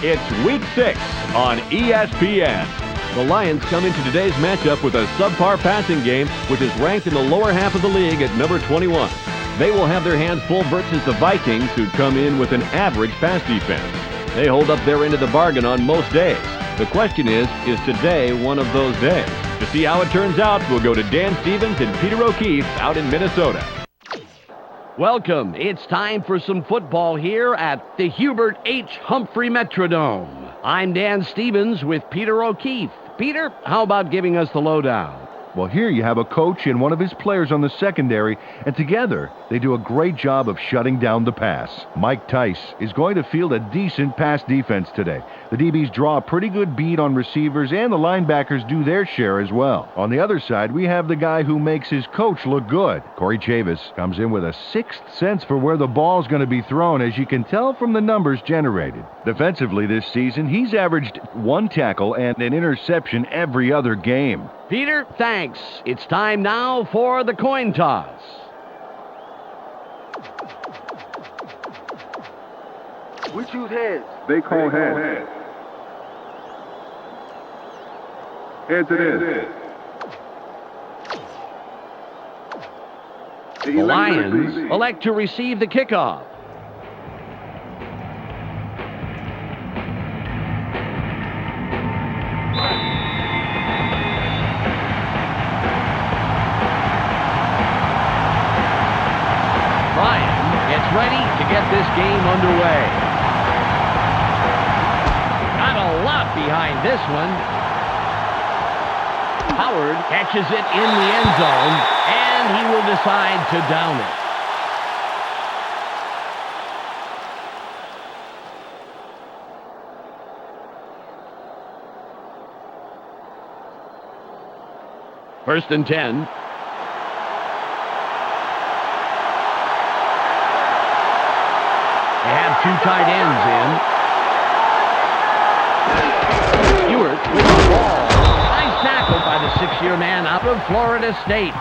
It's Week 6 on ESPN. The Lions come into today's matchup with a subpar passing game, which is ranked in the lower half of the league at number 21. They will have their hands full versus the Vikings, who come in with an average pass defense. They hold up their end of the bargain on most days. The question is today one of those days? To see how it turns out, we'll go to Dan Stevens and Peter O'Keefe out in Minnesota. Welcome. It's time for some football here at the Hubert H. Humphrey Metrodome. I'm Dan Stevens with Peter O'Keefe. Peter, how about giving us the lowdown? Well, here you have a coach and one of his players on the secondary, and together they do a great job of shutting down the pass. Mike Tice is going to field a decent pass defense today. The DBs draw a pretty good beat on receivers, and the linebackers do their share as well. On the other side, we have the guy who makes his coach look good. Corey Chavis comes in with a sixth sense for where the ball's going to be thrown, as you can tell from the numbers generated. Defensively this season, he's averaged 1 tackle and an interception every other game. Peter, thanks. It's time now for the coin toss. We choose heads. They call heads. Heads it is. The Lions elect to receive the kickoff. Ready to get this game underway. Got a lot behind this one. Howard catches it in the end zone, and he will decide to down it. First and 10. They have 2 tight ends in. Stewart with the ball. Nice tackle by the 6-year man out of Florida State.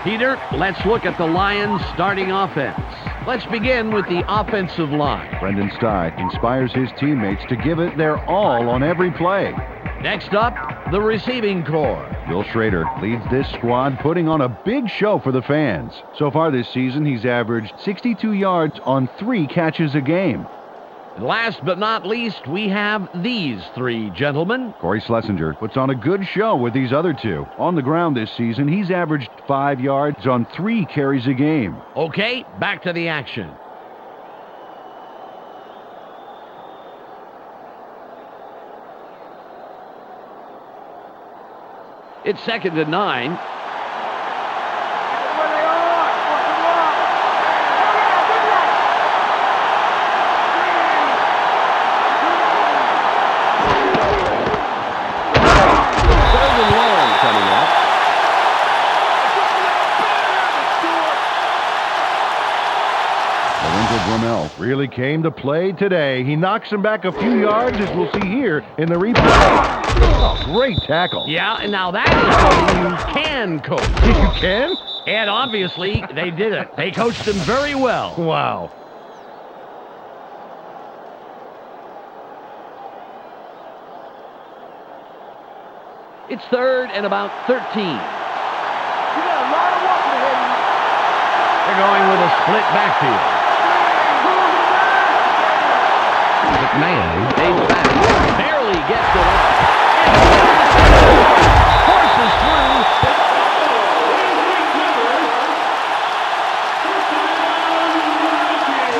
Peter, let's look at the Lions' starting offense. Let's begin with the offensive line. Brendan Sty inspires his teammates to give it their all on every play. Next up, the receiving corps. Bill Schrader leads this squad, putting on a big show for the fans. So far this season, he's averaged 62 yards on 3 catches a game. And last but not least, we have these 3 gentlemen. Corey Schlesinger puts on a good show with these other 2. On the ground this season, he's averaged 5 yards on 3 carries a game. Okay, back to the action. It's 2nd and 9. Really came to play today. He knocks him back a few yards, as we'll see here in the replay. Oh, great tackle. Yeah, and now that is something you can coach. You can? And obviously, they did it. They coached him very well. Wow. It's 3rd and about 13. You got a lot of walking ahead of you. They're going with a split backfield. McMahon stays back. Barely gets it up. Forces through.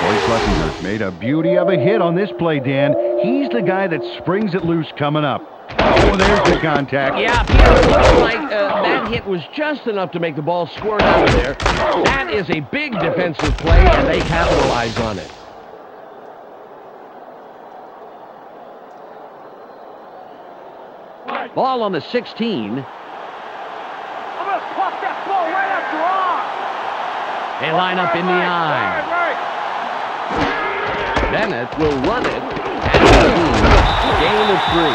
Corey Schlesinger made a beauty of a hit on this play, Dan. He's the guy that springs it loose coming up. Oh, there's the contact. Yeah, Peter, it looks like that hit was just enough to make the ball squirt out of there. That is a big defensive play, and they capitalize on it. Ball on the 16. I'm going to pop that ball right up your arm. They line up in the eye. Right. Bennett will run it. Gain of 3.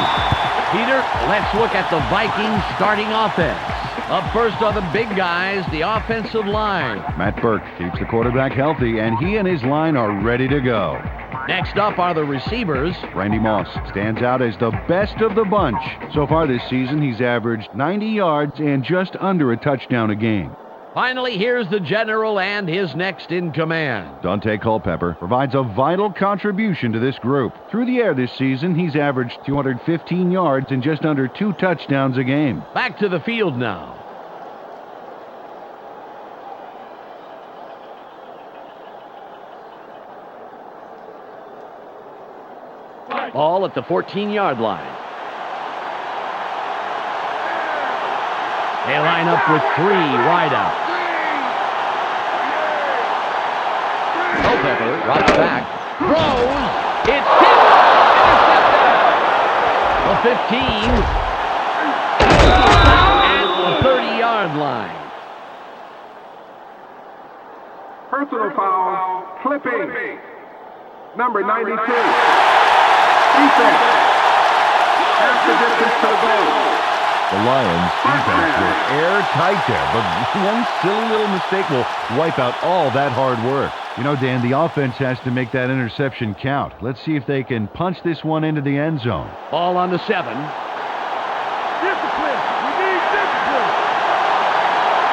Peter, let's look at the Vikings starting offense. Up first are the big guys, the offensive line. Matt Burke keeps the quarterback healthy, and he and his line are ready to go. Next up are the receivers. Randy Moss stands out as the best of the bunch. So far this season, he's averaged 90 yards and just under a touchdown a game. Finally, here's the general and his next in command. Dante Culpepper provides a vital contribution to this group. Through the air this season, he's averaged 215 yards and just under 2 touchdowns a game. Back to the field now. Ball at the 14-yard line. They line up with 3 wideouts. Culpepper drops back, throws, it's tipped, intercepted. The 15 at the 30-yard line. Personal foul, clipping. Number 92. Defense. Half the distance to the goal. The Lions' defense were airtight there, but one silly little mistake will wipe out all that hard work. You know, Dan, the offense has to make that interception count. Let's see if they can punch this one into the end zone. Ball on the 7. Discipline. We need discipline.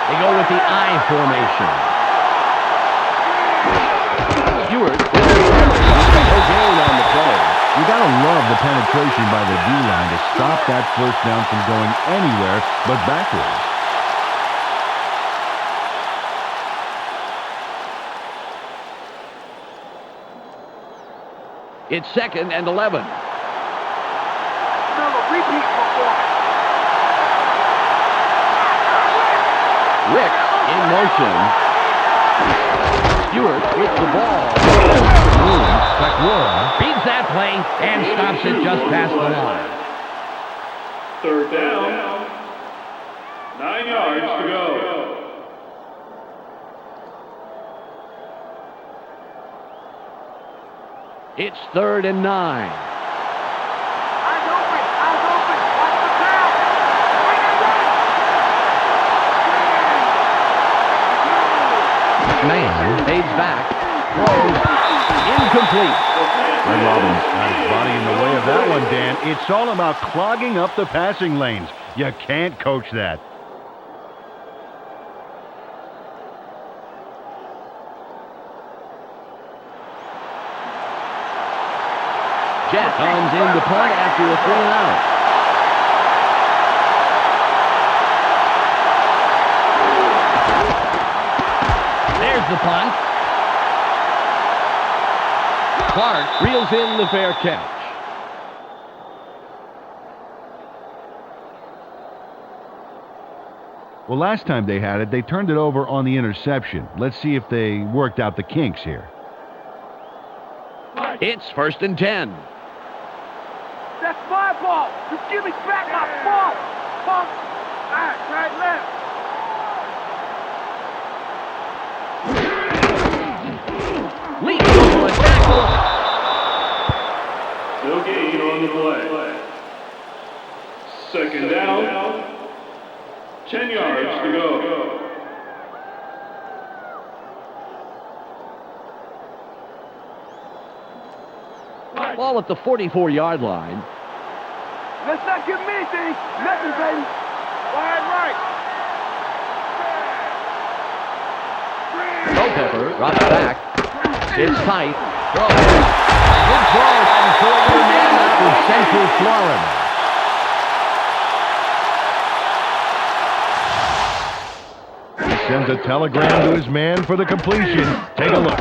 They go with the I formation. Stewart with the gain on the play. You gotta love the penetration by the D-line to stop that first down from going anywhere but backwards. It's 2nd and 11. Another repeat performance. Ricks in motion. Stewart with the ball. Beats that play and stops it just past the line. 3rd down. 9 yards to go. It's 3rd and 9. Eyes open. Eyes open. Watch the pass. Man fades back. Throws. Incomplete. Red Robbins got his body in the way of that one, Dan. It's all about clogging up the passing lanes. You can't coach that. Jet comes in to punt after a 3-and-out. There's the punt. Clark reels in the fair catch. Well, last time they had it, they turned it over on the interception. Let's see if they worked out the kinks here. It's 1st and 10. That's my ball. You give me back my ball. Bump. Right, left. Leaps over a tackle. No gain on the play. 2nd down. 10 yards to go. Ball at the 44-yard line. Let's not give me anything. Nothing, baby. Wide right. Culpepper drops back. It's tight. Throw. Good throw by the 4-year man out of Central Florida. Sends a telegram to his man for the completion. Take a look.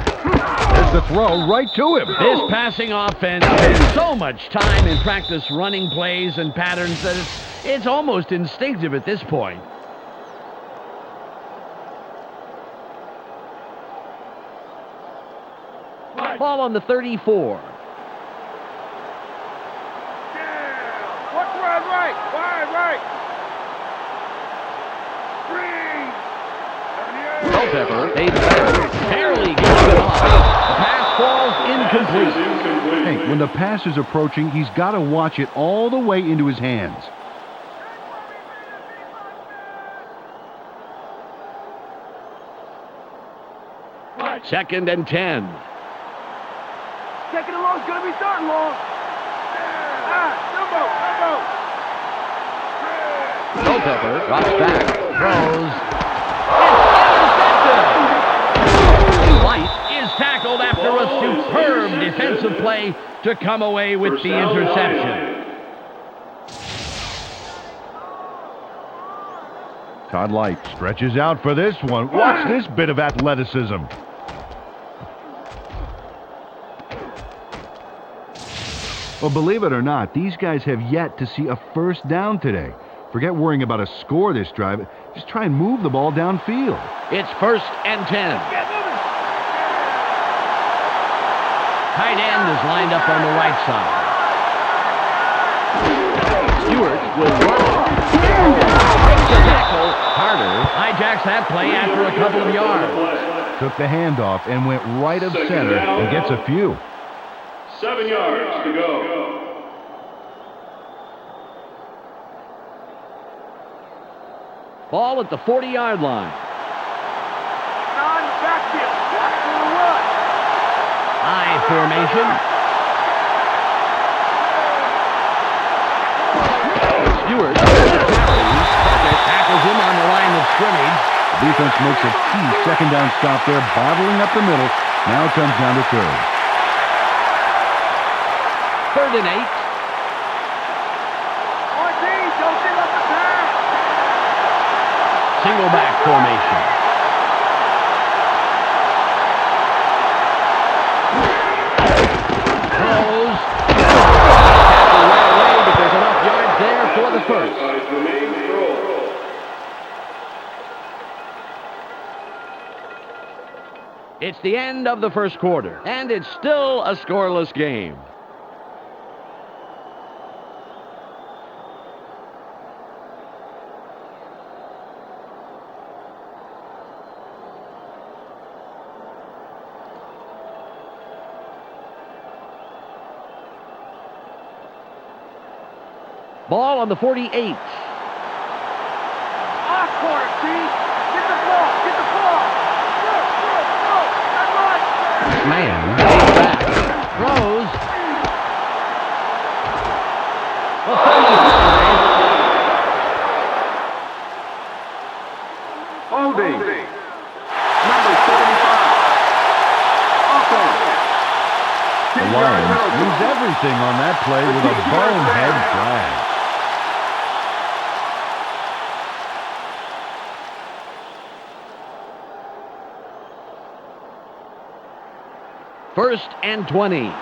There's the throw right to him. This passing offense spends so much time in practice running plays and patterns that it's almost instinctive at this point. Ball on the 34. Watch wide right. Wide right. Green. Culpepper, they barely gets it off. The pass falls incomplete. Hey, when the pass is approaching, he's got to watch it all the way into his hands. Second and 10. Second and long is going to be third and long. Culpepper drops back, throws. It's intercepted! White is tackled after a superb defensive play to come away with the interception. Todd Light stretches out for this one. Watch this bit of athleticism. Well, believe it or not, these guys have yet to see a first down today. Forget worrying about a score this drive. Just try and move the ball downfield. It's 1st and 10. Tight end is lined up on the right side. Stewart will run. Breaks the tackle. Carter hijacks that play after a couple of yards. Took the handoff and went right of center and gets a few. 7 yards to go. Ball at the 40-yard line. High formation. Stewart tackles him on the line of scrimmage. The defense makes a key second down stop there, bottling up the middle. Now it comes down to third. 3rd and 8. Single back formation. Throws. Tackle right away, but there's enough yards there for the first. It's the end of the first quarter, and it's still a scoreless game. Ball on the 48. Off corner, T. Get the ball. Get the ball. Man, back. Throws. Holding. Number 75. Offense. The Lions lose everything on that play with a bonehead flag. First and 20. Joyce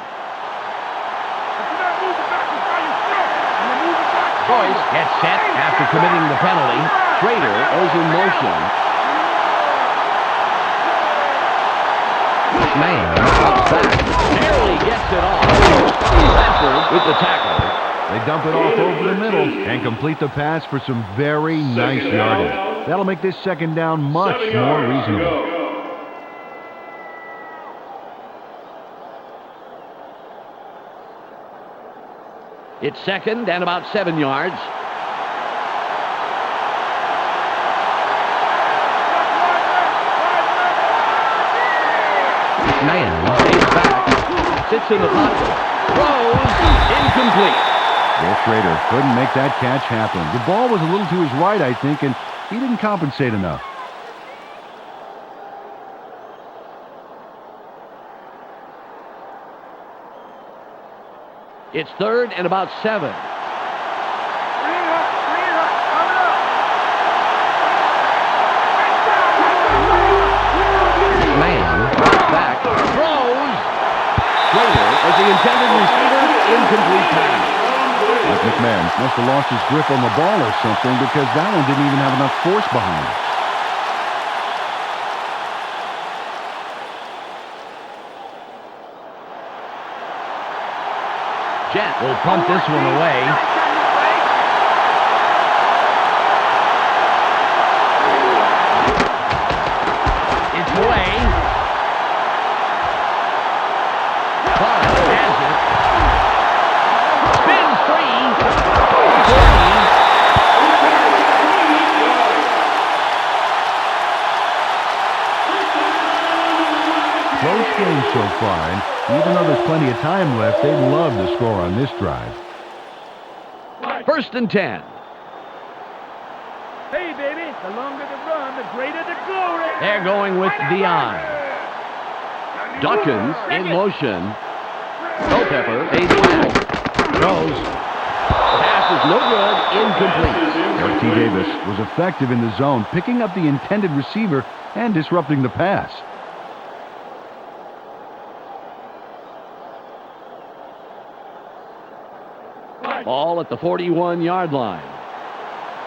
gets set after committing the penalty. Schrader goes in motion. Man drops back. Barely gets it off. Ledford with the tackle. They dump it off over the middle and complete the pass for some very nice yardage. That'll make this second down much more reasonable. It's 2nd and about 7 yards. Man stays back. Sits in the pocket. Throws. Incomplete. Bill Schrader couldn't make that catch happen. The ball was a little to his right, I think, and he didn't compensate enough. It's 3rd and about 7. Man drops back. Throws. Schrader as the intended receiver. Incomplete pass. Like McMahon must have lost his grip on the ball or something because that one didn't even have enough force behind it. Jet will punt this one away. It's away. Clark has it. Spins free. 40. Close game so far, and even though there's plenty of time left, they'd love to score on this drive. 1st and 10. Hey, baby, the longer the run, the greater the glory. They're going with Dion. Dawkins in motion. Culpepper fades back. Throws. Pass is no good. Incomplete. T. Davis was effective in the zone, picking up the intended receiver and disrupting the pass. Ball at the 41-yard line.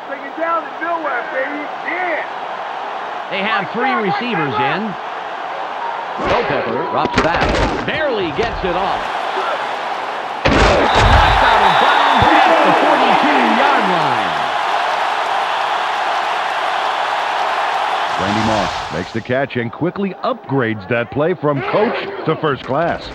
Bring it down to nowhere, baby. Yeah. They have 3 receivers in. Culpepper drops back. Barely gets it off. Knocked out of bounds at the 42-yard line. Randy Moss makes the catch and quickly upgrades that play from coach to first class.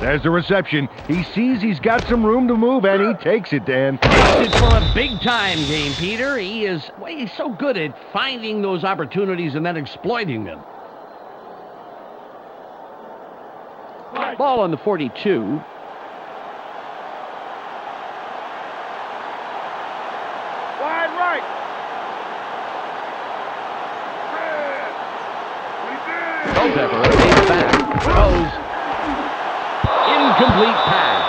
There's the reception. He sees he's got some room to move, and he takes it, Dan. Takes it for a big-time game, Peter. He's so good at finding those opportunities and then exploiting them. Ball on the 42. Wide right. Culpepper takes back. Throws. Incomplete pass.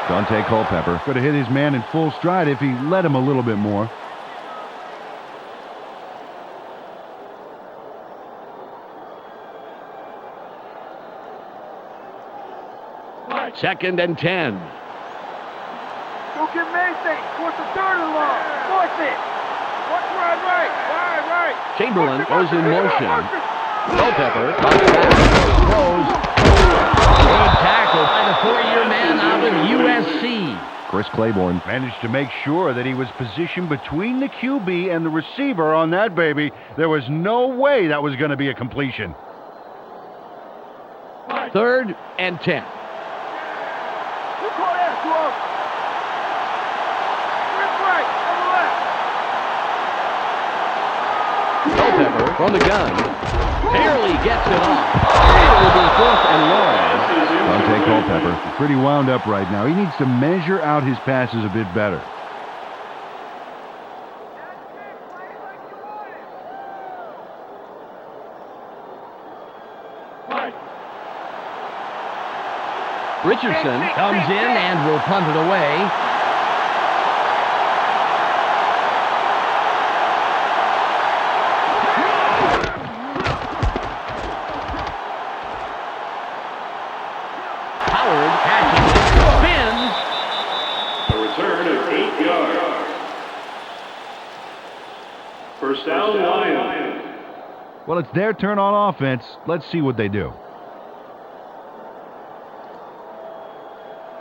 Dante Culpepper could have hit his man in full stride if he let him a little bit more. Second and 10. Don't get anything. Force the 3rd and long. Force it. Watch right. Wide right. Chamberlain goes in motion. Culpepper drops back. Throws. Good tackle by the 4-year man out of USC. Chris Claiborne managed to make sure that he was positioned between the QB and the receiver on that baby. There was no way that was going to be a completion. 3rd and 10. You call that, Dwarf? Grip right on the left. Culpepper from the gun. Barely gets it off. It will be 4th and long. Dante Culpepper is pretty wound up right now. He needs to measure out his passes a bit better. Richardson comes in and will punt it away. Howard catches it, spins. A return of 8 yards. First down, Lions. Well, it's their turn on offense. Let's see what they do.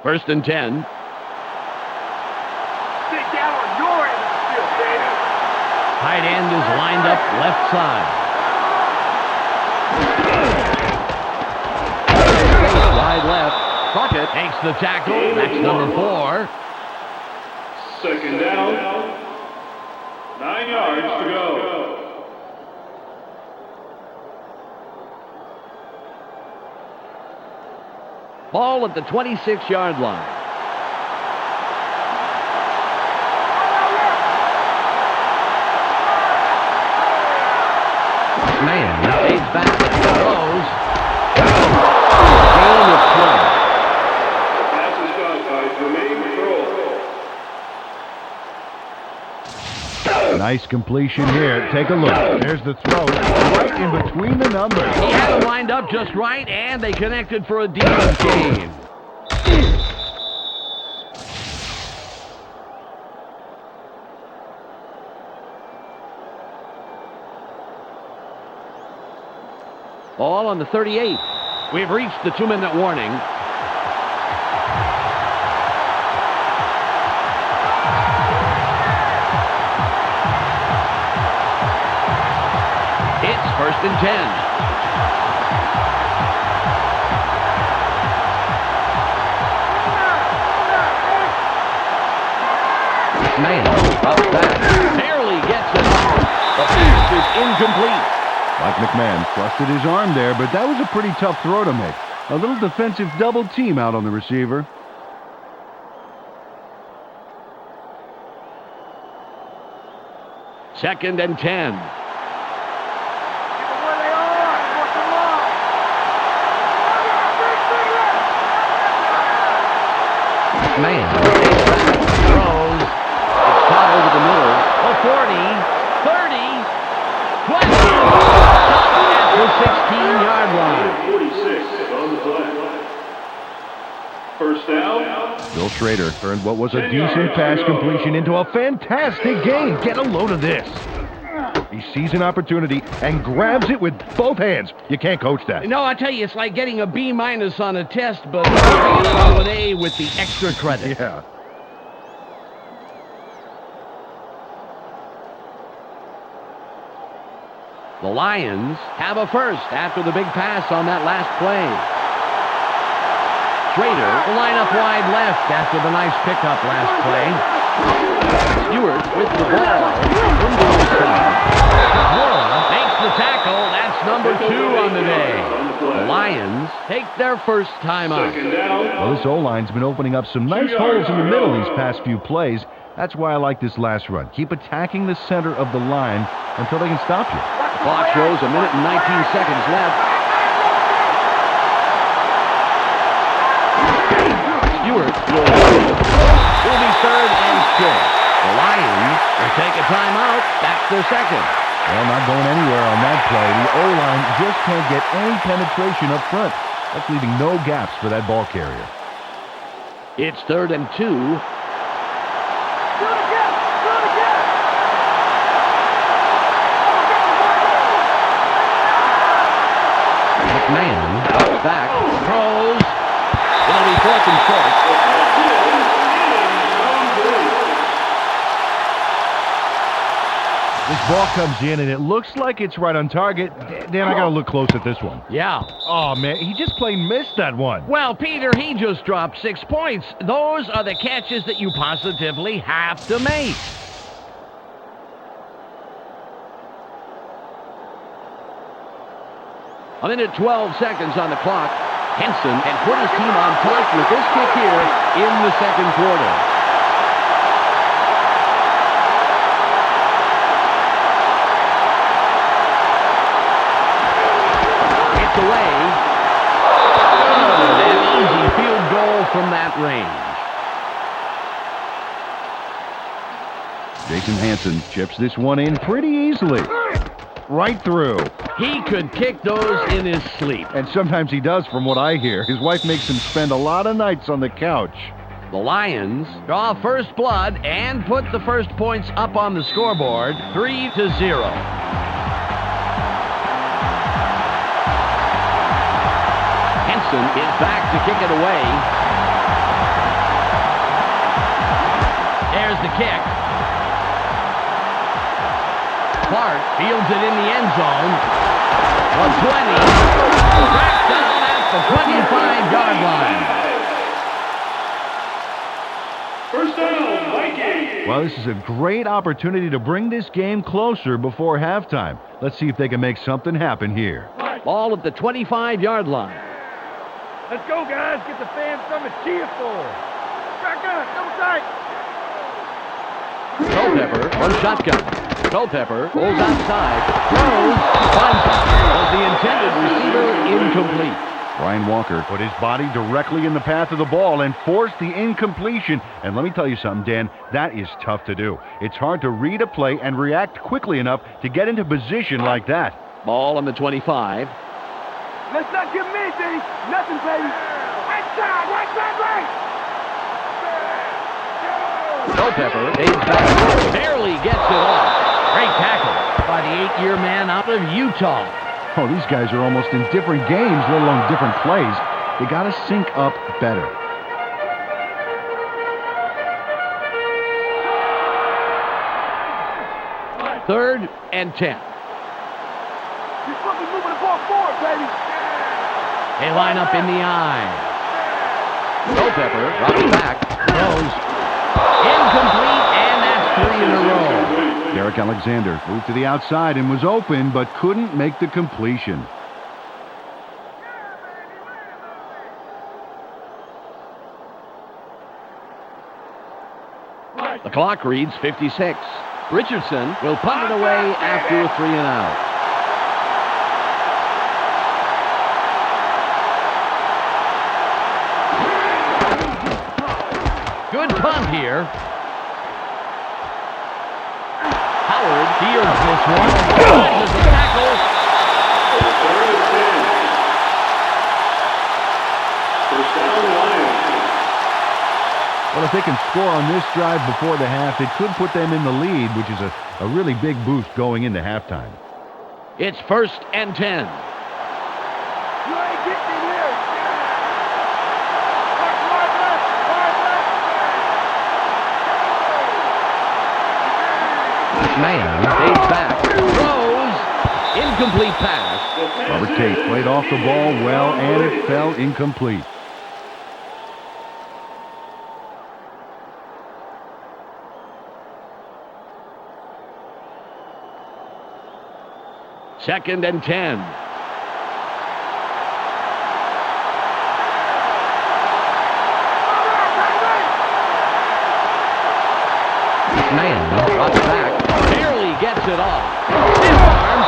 1st and 10. Sit down on your end of the field, baby. Tight end is lined up left side. Wide left. Crockett takes the tackle. That's number 4. Second down. 9 yards to go. Ball at the 26-yard line. Man fades back and throws. Gain of 12. Pass is caught by Jermaine Kroll. Nice completion here. Take a look. There's the throw right in between the numbers. He had it lined up just right, and they connected for a decent gain. Ball on the 38. We've reached the 2-minute warning. It's 1st and 10. Man, up back. Barely gets it off. The pass is incomplete. Like McMahon trusted his arm there, but that was a pretty tough throw to make. A little defensive double team out on the receiver. Second and 10. Man, throws. It's caught over the middle. Oh, 40, 30, 20. At the 16-yard line. 46 on the play. First down. Bill Schrader turned what was a decent pass completion into a fantastic gain. Get a load of this. He sees an opportunity and grabs it with both hands. You can't coach that. No, I tell you, it's like getting a B- on a test, but getting it all with A with the extra credit. Yeah. The Lions have a first after the big pass on that last play. Schrader will line up wide left after the nice pickup last play. Stewart with the ball. Makes the tackle. That's number 2 on the day. The Lions take their first time out. Well, this O-line's been opening up some nice holes in the middle these past few plays. That's why I like this last run. Keep attacking the center of the line until they can stop you. The clock shows 1 minute and 19 seconds left. Stewart will be third and 6. The Lions will take a timeout. That's their second. Well, not going anywhere on that play. The O-line just can't get any penetration up front. That's leaving no gaps for that ball carrier. It's 3rd and 2. McMahon drops back, throws. It'll be 4th and short. This ball comes in, and it looks like it's right on target. Dan, I got to look close at this one. Yeah. Oh, man, he just plain missed that one. Well, Peter, he just dropped 6 points. Those are the catches that you positively have to make. A minute 12 seconds on the clock. Henson can put his team on top with this kick here in the second quarter. It's away. An easy field goal from that range. Jason Hanson chips this one in pretty easily. Right through. He could kick those in his sleep. And sometimes he does, from what I hear. His wife makes him spend a lot of nights on the couch. The Lions draw first blood and put the first points up on the scoreboard, 3-0. Henson is back to kick it away. There's the kick. Clark fields it in the end zone. The 20. Cracked down at the 25-yard line. First down, Vikings. Well, this is a great opportunity to bring this game closer before halftime. Let's see if they can make something happen here. Ball at the 25-yard line. Let's go, guys. Get the fans something to cheer for. Shotgun, double tight. Culpepper from shotgun. Culpepper pulls outside. Throws. Was the intended receiver incomplete. Brian Walker put his body directly in the path of the ball and forced the incompletion. And let me tell you something, Dan, that is tough to do. It's hard to read a play and react quickly enough to get into position like that. Ball on the 25. Let's not give them anything. Nothing, baby. Right side, right. Culpepper aids back. Barely gets it off. Great tackle by the 8-year man out of Utah. Oh, these guys are almost in different games, let alone different plays. They got to sync up better. Third and 10. You're supposed to be moving the ball forward, baby. They line up in the eye. Culpepper drops back. Throws. Incomplete, and that's 3 in a row. Derek Mark Alexander moved to the outside and was open, but couldn't make the completion. The clock reads 56. Richardson will punt it away after a 3-and-out. Good punt here. Howard fields this one. Dodges the tackle. Third and 10. First down, Lions. Well, if they can score on this drive before the half, it could put them in the lead, which is a really big boost going into halftime. It's 1st and 10. You ain't getting me here. Man stays back. Throws. Incomplete pass. Robert Tate played off the ball well, and it fell incomplete. Second and 10. Man drops back. Barely gets it off. Stiff arm.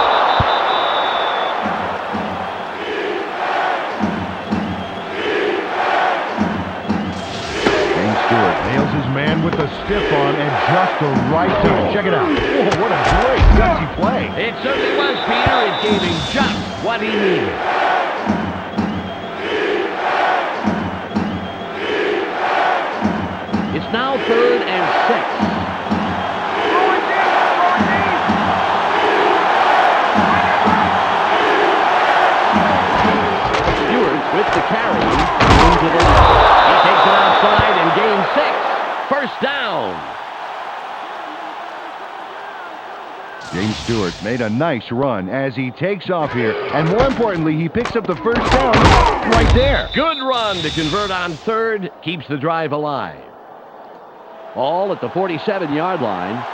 James Stewart nails his man with the stiff arm at just the right time. Check it out. Oh, what a great gutsy play. It certainly was, Peter. It gave him just what he needed. It's now 3rd and 6. With the carry, into the left. He takes it outside and gains 6. First down. James Stewart made a nice run as he takes off here, and more importantly, he picks up the first down right there. Good run to convert on 3rd, keeps the drive alive. Ball at the 47-yard line.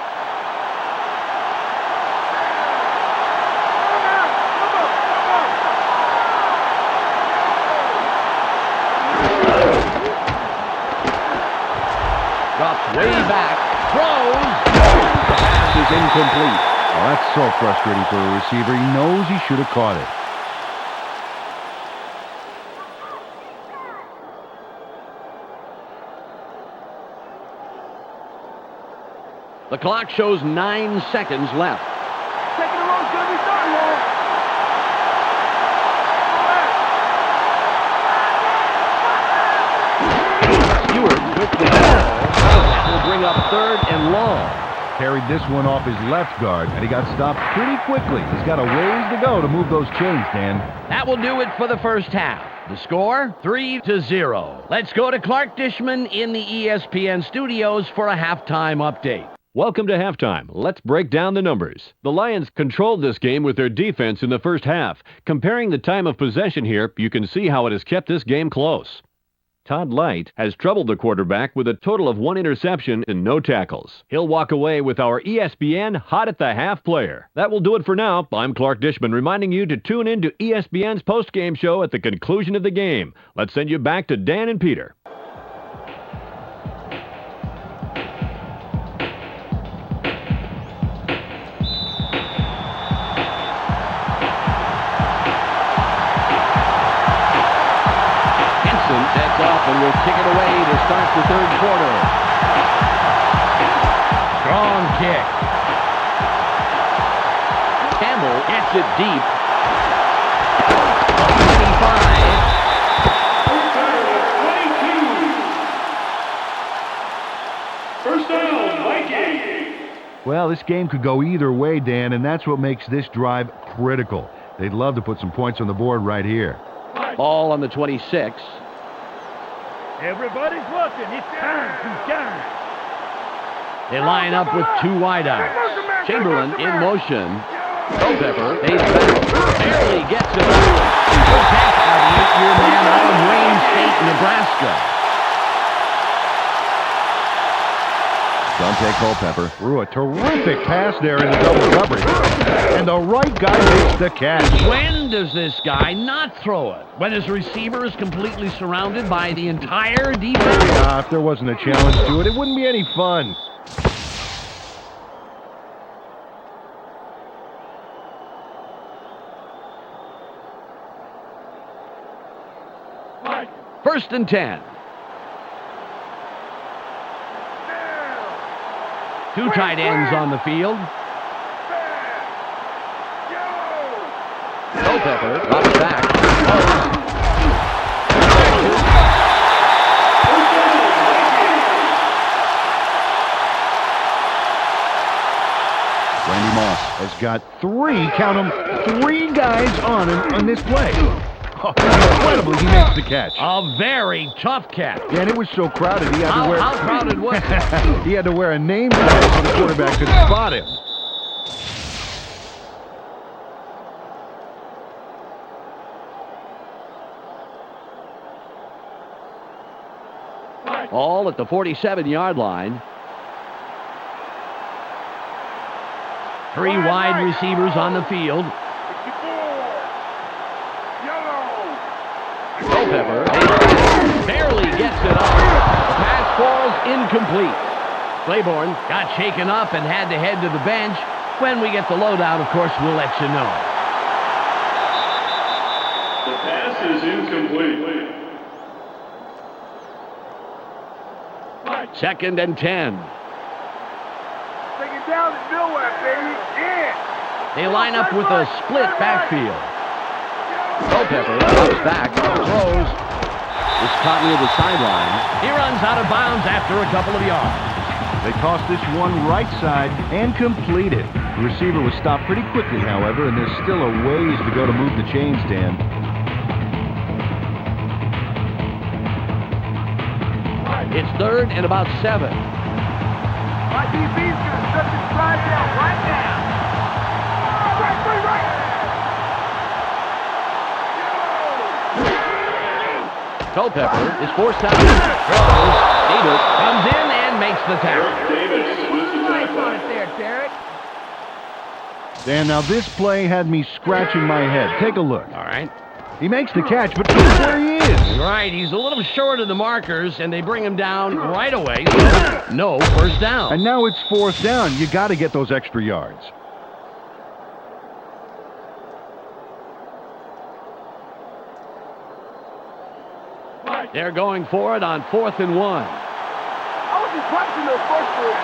Drops way back, throws, the pass is incomplete. Oh, that's so frustrating for a receiver. He knows he should have caught it. The clock shows 9 seconds left. Second and long's going to be starting, Long. Stewart with the ball. That will bring up 3rd and long. Carried this one off his left guard, and he got stopped pretty quickly. He's got a ways to go to move those chains, Dan. That will do it for the first half. The score, 3-0. Let's go to Clark Dishman in the ESPN studios for a halftime update. Welcome to halftime. Let's break down the numbers. The Lions controlled this game with their defense in the first half. Comparing the time of possession here, you can see how it has kept this game close. Todd Light has troubled the quarterback with a total of 1 interception and no tackles. He'll walk away with our ESPN Hot at the Half player. That will do it for now. I'm Clark Dishman reminding you to tune in to ESPN's post-game show at the conclusion of the game. Let's send you back to Dan and Peter. Sets up and will kick it away to start the 3rd quarter. Strong kick. Campbell gets it deep. 25. First down, Vikings. Well, this game could go either way, Dan, and that's what makes this drive critical. They'd love to put some points on the board right here. Ball on the 26. Everybody's watching. It's time to shine. They line up with 2 wideouts. Chamberlain in motion. Culpepper pays back. Barely gets it over. Good pass by the 8-year man out of Wayne State, Nebraska. Dante Culpepper threw a terrific pass there in the double coverage. And the right guy makes the catch. When does this guy not throw it? When his receiver is completely surrounded by the entire defense? If there wasn't a challenge to it, it wouldn't be any fun. First and 10. Two tight ends on the field. Culpepper drops back. Randy Moss has got count 'em, 3 guys on this play. Incredibly, he makes the catch. A very tough catch. Yeah, and it was so crowded, he had to wear... How crowded was it? He had to wear a name tag so the quarterback could spot him. All at the 47-yard line. 3 wide receivers on the field. Culpepper barely gets it off. The pass falls incomplete. Claiborne got shaken up and had to head to the bench. When we get the lowdown, of course, we'll let you know. The pass is incomplete. Second and 10. Take it down to nowhere, baby. Yeah. They line up with a split backfield. Culpepper drops back, throws. It's caught near the sideline. He runs out of bounds after a couple of yards. They tossed this one right side and complete it. The receiver was stopped pretty quickly, however, and there's still a ways to go to move the chains, Dan. It's third and about 7. My DB's gonna shut this slide out right now. Right. Culpepper is forced out. Throws. Davis comes in and makes the tackle. Nice on it there, Derek. Dan, now this play had me scratching my head. Take a look. All right. He makes the catch, but look where he is. Right, he's a little short of the markers, and they bring him down right away. So no first down. And now it's 4th down. You got to get those extra yards. They're going for it on 4th and 1. I was just watching the first one.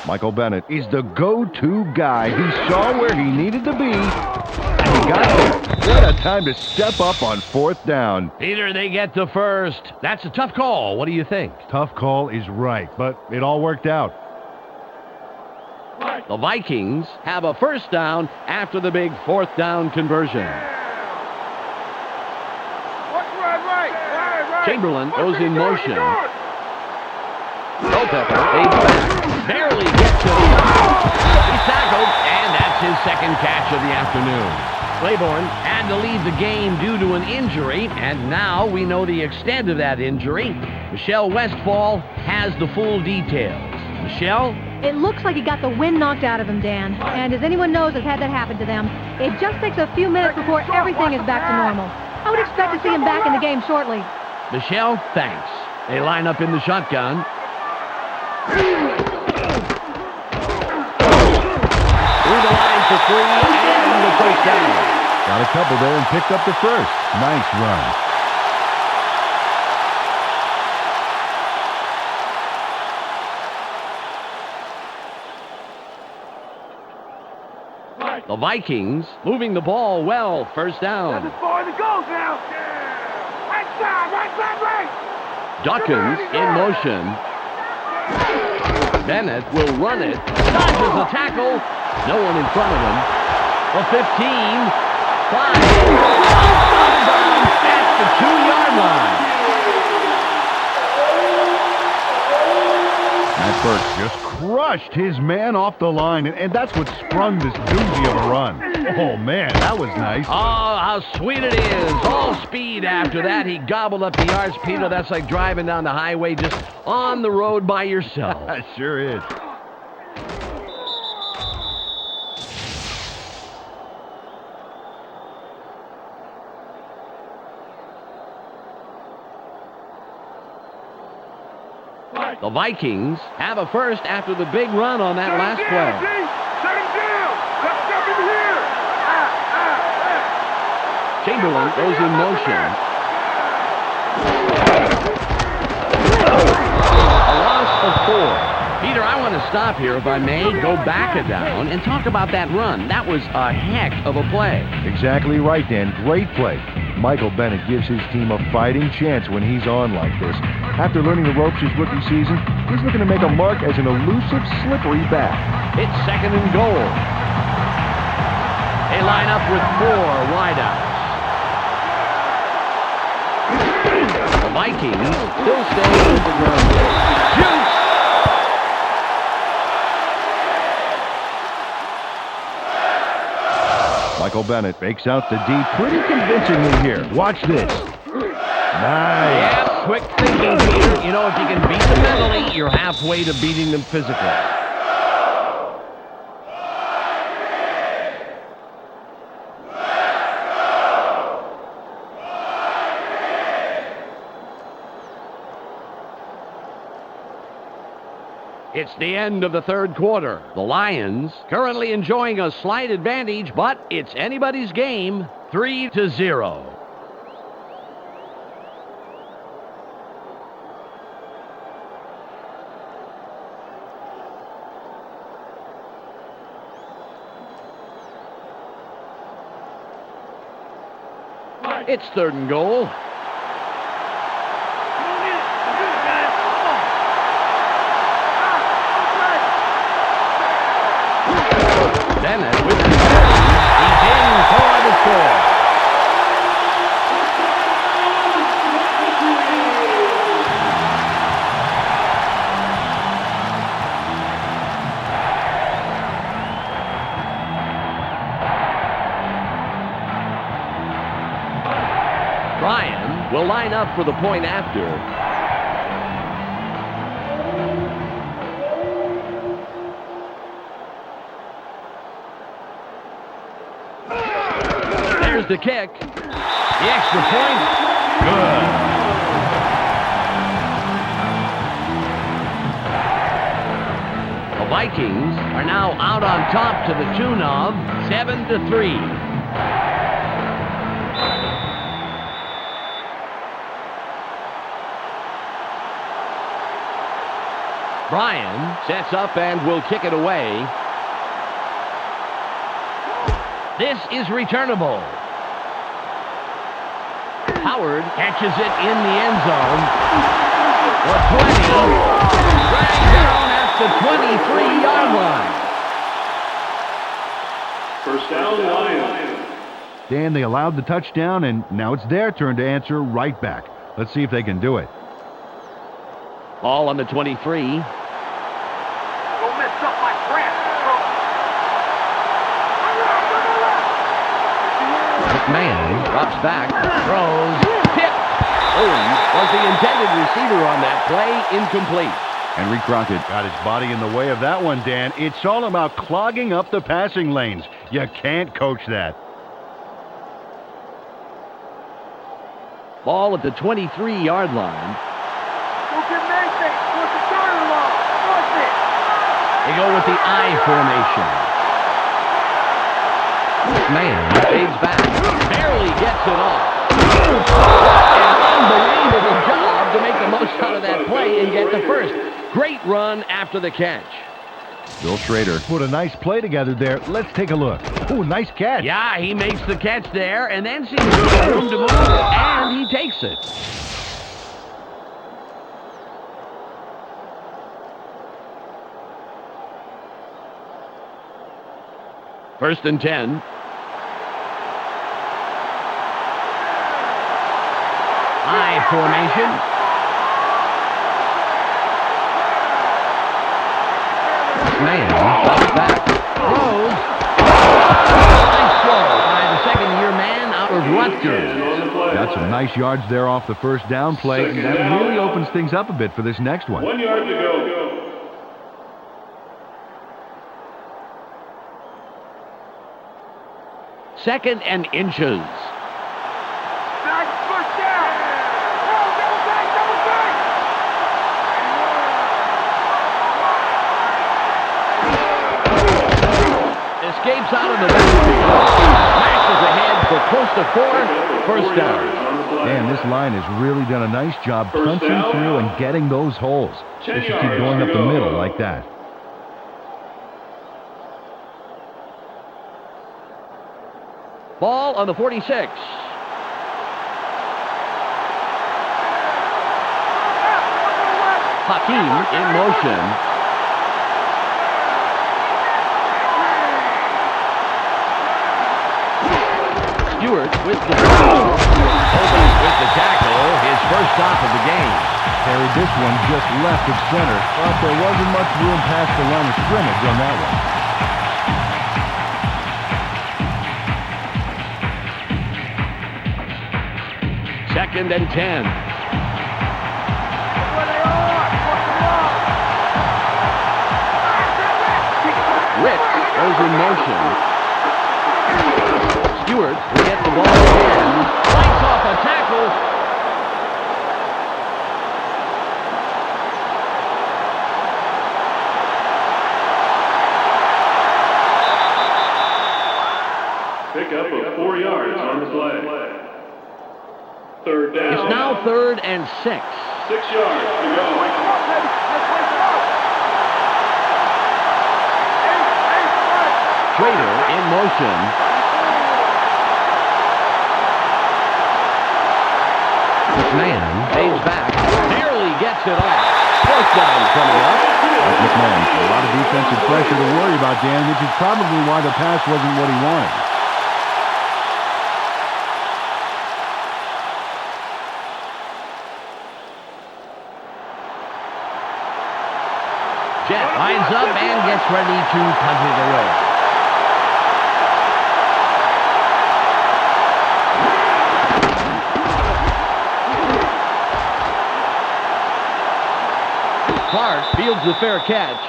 Michael Bennett is the go-to guy. He saw where he needed to be, and he got there. What a time to step up on 4th down. Peter, they get to first. That's a tough call. What do you think? Tough call is right, but it all worked out. The Vikings have a first down after the big 4th down conversion. Right. Chamberlain goes in motion. Culpepper aids back. Barely gets it. He's tackled, and that's his second catch of the afternoon. Claiborne had to leave the game due to an injury, and now we know the extent of that injury. Michelle Westfall has the full details. Michelle? It looks like he got the wind knocked out of him, Dan. And as anyone knows has had that happen to them, it just takes a few minutes before everything is back to normal. I would expect to see him back in the game shortly. Michelle, thanks. They line up in the shotgun. Through the line for 3 and the first down. Got a couple there and picked up the first. Nice run. The Vikings moving the ball well. First down. That's as far as it goes now. Right side. Dawkins in motion. Bennett will run it. Dodges the tackle. No one in front of him. The 15. 5. At the 2-yard line. Wirtz just crushed his man off the line, and that's what sprung this doozy of a run. Oh, man, that was nice. Oh, how sweet it is. All speed after that. He gobbled up the yards, Peter. That's like driving down the highway just on the road by yourself. That sure is. The Vikings have a first after the big run on that last play. Shut him down! Let's jump in here! Chamberlain goes in motion. A loss of 4. Peter, I want to stop here, if I may, go back a down, and talk about that run. That was a heck of a play. Exactly right, Dan. Great play. Michael Bennett gives his team a fighting chance when he's on like this. After learning the ropes his rookie season, he's looking to make a mark as an elusive, slippery back. It's 2nd and goal. They line up with 4 wideouts. The Vikings still stay with the ground. Shoots! Michael Bennett fakes out the D pretty convincingly here. Watch this. Nice. Yeah, quick thinking, Peter. You know, if you can beat them mentally, you're halfway to beating them physically. It's the end of the third quarter. The Lions currently enjoying a slight advantage, but it's anybody's game, 3-0. It's 3rd and goal. Bennett with the he's in for the score. Brian will line up for the point after. There's the kick. The extra point. Good. The Vikings are now out on top to the tune of 7-3. Brian sets up and will kick it away. This is returnable. Howard catches it in the end zone. The 20. Dragged down at the 23-yard line. First down, Lions. Dan, they allowed the touchdown, and now it's their turn to answer right back. Let's see if they can do it. Ball on the 23. Don't mess up my crap. McMahon drops back, throws, picked. Owens was the intended receiver on that play, incomplete. Henry Crockett got his body in the way of that one, Dan. It's all about clogging up the passing lanes. You can't coach that. Ball at the 23-yard line. They go with the I formation. Man fades back. Barely gets it off. An unbelievable job to make the most out of that play and get the first. Great run after the catch. Bill Schrader put a nice play together there. Let's take a look. Ooh, nice catch. Yeah, he makes the catch there and then sees room to move, and he takes it. First and 10. I formation. Vikings. Got some nice yards there off the first down play, and that really opens things up a bit for this next one. 1 yard to go. Second and inches. Nice push down. Double back, double back. Escapes out of the backfield. Smashes ahead for close to 4. First down. And this line has really done a nice job punching through and getting those holes. They should keep going up the middle like that. Ball on the 46. Hakeem in motion. Stewart with the throw. Opens with the tackle. His first stop of the game. Harry, this one just left of center, but there wasn't much room past the line of scrimmage on that one. Second and 10. Rich goes in motion. Stewart will get the ball again. Fights off a tackle. Pick up of 4 yards on the play. Third down. It's now 3rd and 6. 6 yards to go. Trader in motion. McMahon fades back. Nearly gets it off. Fourth down coming up. McMahon, a lot of defensive pressure to worry about, Dan, which is probably why the pass wasn't what he wanted. Jet lines up and gets ready to punt it away. Clark fields the fair catch.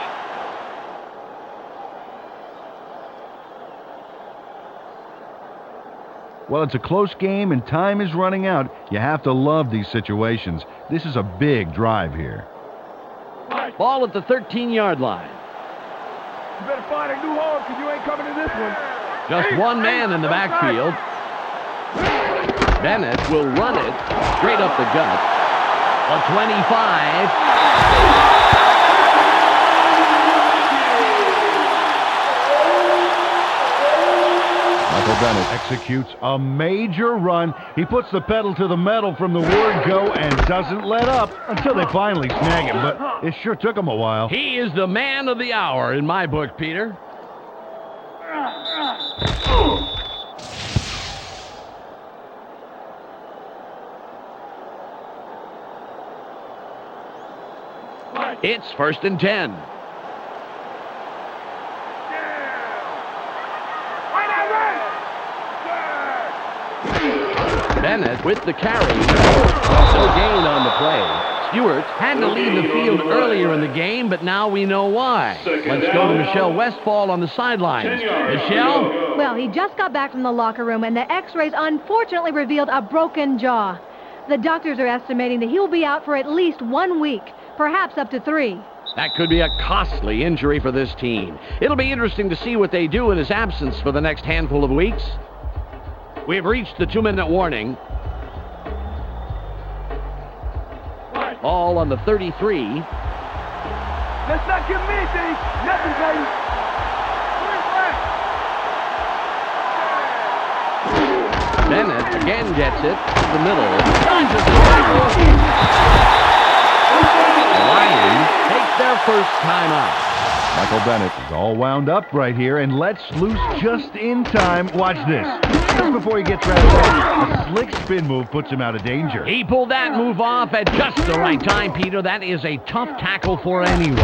Well, it's a close game and time is running out. You have to love these situations. This is a big drive here. Ball at the 13-yard line. You better find a new home because you ain't coming to this one. Just one man in the backfield. Bennett will run it straight up the gut. A 25. Michael Bennett executes a major run. He puts the pedal to the metal from the word go and doesn't let up until they finally snag him, but it sure took him a while. He is the man of the hour in my book, Peter. It's 1st and 10. Bennett with the carry. No gain on the play. Stewart had to leave the field earlier in the game, but now we know why. Let's go to Michelle Westfall on the sidelines. Michelle? Well, he just got back from the locker room, and the x-rays unfortunately revealed a broken jaw. The doctors are estimating that he will be out for at least 1 week, perhaps up to 3. That could be a costly injury for this team. It'll be interesting to see what they do in his absence for the next handful of weeks. We've reached the 2-minute warning. All on the 33. Let's not give me anything. Nothing, baby. Bennett again gets it to the middle. Dodges the tackle. The Lions take their first time out. Michael Bennett is all wound up right here and lets loose just in time. Watch this. Just before he gets wrapped up, a slick spin move puts him out of danger. He pulled that move off at just the right time, Peter. That is a tough tackle for anyone.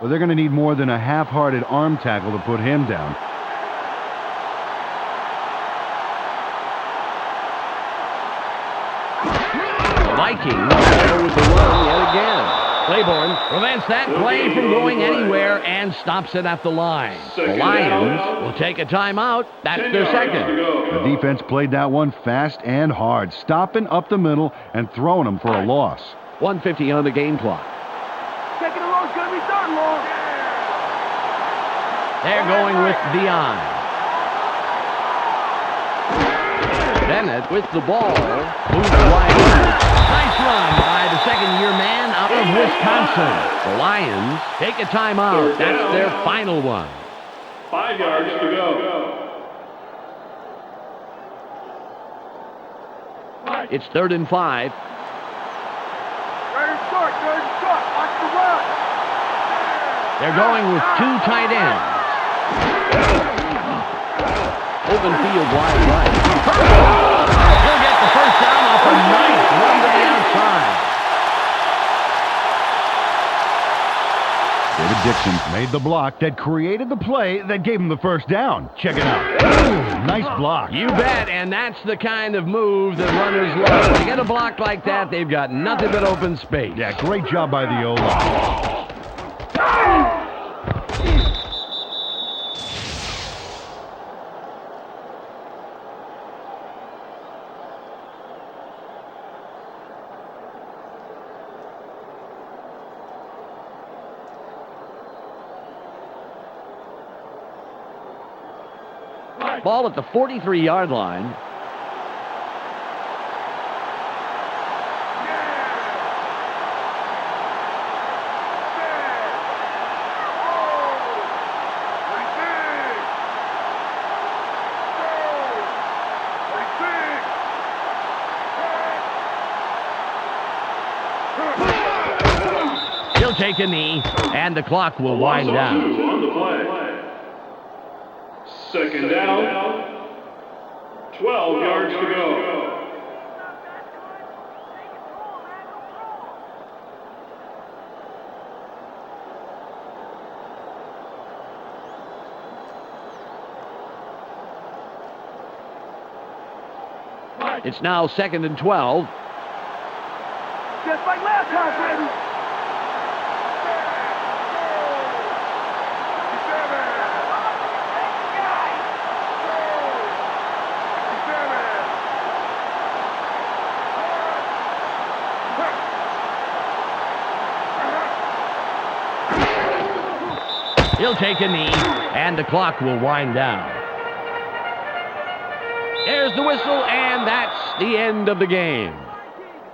Well, they're going to need more than a half-hearted arm tackle to put him down. The Vikings go with the run yet again. Claiborne prevents that play from going anywhere and stops it at the line. The Lions will take a timeout. That's their second. The defense played that one fast and hard, stopping up the middle and throwing them for a loss. 1:50 on the game clock. Second and long's gonna be third and long. They're going with Dion. Bennett with the ball. Moves wide left. Nice run by the second-year man out of Wisconsin. The Lions take a timeout. That's their final one. 5 yards to go. It's 3rd and 5. Third and short. Watch the run. They're going with 2 tight ends. Open field wide right. He'll get the first down off a nice run to the outside. David Dixon made the block that created the play that gave him the first down. Check it out. Nice block. You bet, and that's the kind of move that runners love. When they get a block like that, they've got nothing but open space. Yeah, great job by the O-line. Ball at the 43-yard line. He'll take a knee, and the clock will wind down. On the play. Second down. 12 yards to go. It's now 2nd and 12. Just like last time, baby. He'll take a knee, and the clock will wind down. There's the whistle, and that's the end of the game.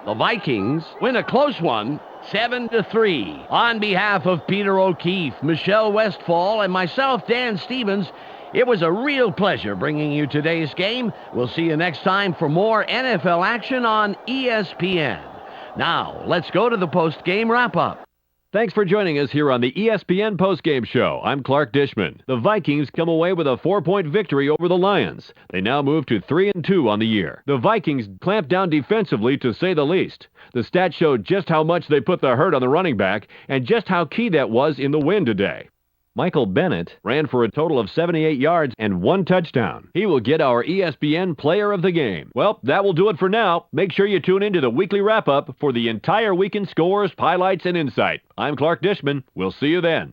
The Vikings win a close one, 7-3. On behalf of Peter O'Keefe, Michelle Westfall, and myself, Dan Stevens, it was a real pleasure bringing you today's game. We'll see you next time for more NFL action on ESPN. Now, let's go to the post-game wrap-up. Thanks for joining us here on the ESPN postgame show. I'm Clark Dishman. The Vikings come away with a 4-point victory over the Lions. They now move to 3-2 on the year. The Vikings clamped down defensively, to say the least. The stats showed just how much they put the hurt on the running back and just how key that was in the win today. Michael Bennett ran for a total of 78 yards and 1 touchdown. He will get our ESPN Player of the Game. Well, that will do it for now. Make sure you tune in to the weekly wrap-up for the entire weekend scores, highlights, and insight. I'm Clark Dishman. We'll see you then.